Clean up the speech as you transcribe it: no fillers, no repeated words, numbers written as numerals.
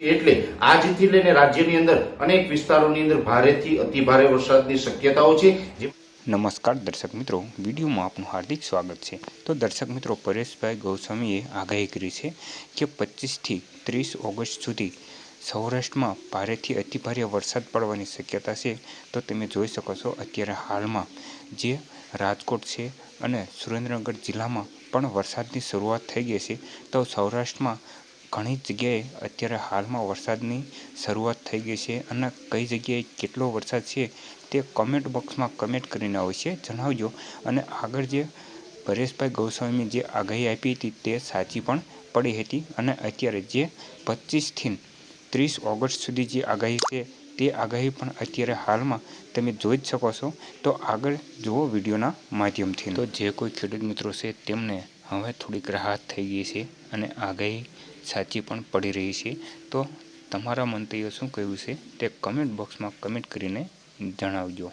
એટલે આજથી લઈને રાજ્યની અંદર અનેક વિસ્તારોની અંદર ભારેથી અતિ ભારે વરસાદની શક્યતાઓ છે। નમસ્કાર દર્શક મિત્રો, વિડીયોમાં આપનું હાર્દિક સ્વાગત છે। તો દર્શક મિત્રો, પરેશભાઈ ગોસ્વામીએ આગાહી કરી છે કે 25 થી 30 ઓગસ્ટ સુધી સૌરાષ્ટ્રમાં ભારેથી અતિભારે વરસાદ પડવાની શક્યતા છે। તો તમે જોઈ શકો છો અત્યારે હાલમાં જે રાજકોટ છે અને સુરેન્દ્રનગર જિલ્લામાં પણ વરસાદની શરૂઆત થઈ ગઈ છે। તો સૌરાષ્ટ્રમાં ઘણી જગ્યાએ અત્યારે હાલમાં વરસાદની શરૂઆત થઈ ગઈ છે અને કઈ જગ્યાએ કેટલો વરસાદ છે તે કમેન્ટ બોક્સમાં કમેન્ટ કરીને અવશ્ય જણાવજો। અને આગળ જે પરેશભાઈ ગોસ્વામીએ જે આગાહી આપી હતી તે સાચી પણ પડી હતી અને અત્યારે જે 25 થી 30 ઓગસ્ટ સુધી જે આગાહી છે તે આગાહી પણ અત્યારે હાલમાં તમે જોઈ જ શકો છો। તો આગળ જુઓ વિડીયોના માધ્યમથી। તો જે કોઈ ખેડૂત મિત્રો છે તેમને હવે થોડીક રાહત થઈ ગઈ છે અને આગાહી સાચી પણ પડી રહી છે। તો તમારા મંતવ્ય શું કહ્યું છે તે કમેન્ટ બોક્સમાં કમેન્ટ કરીને જણાવજો।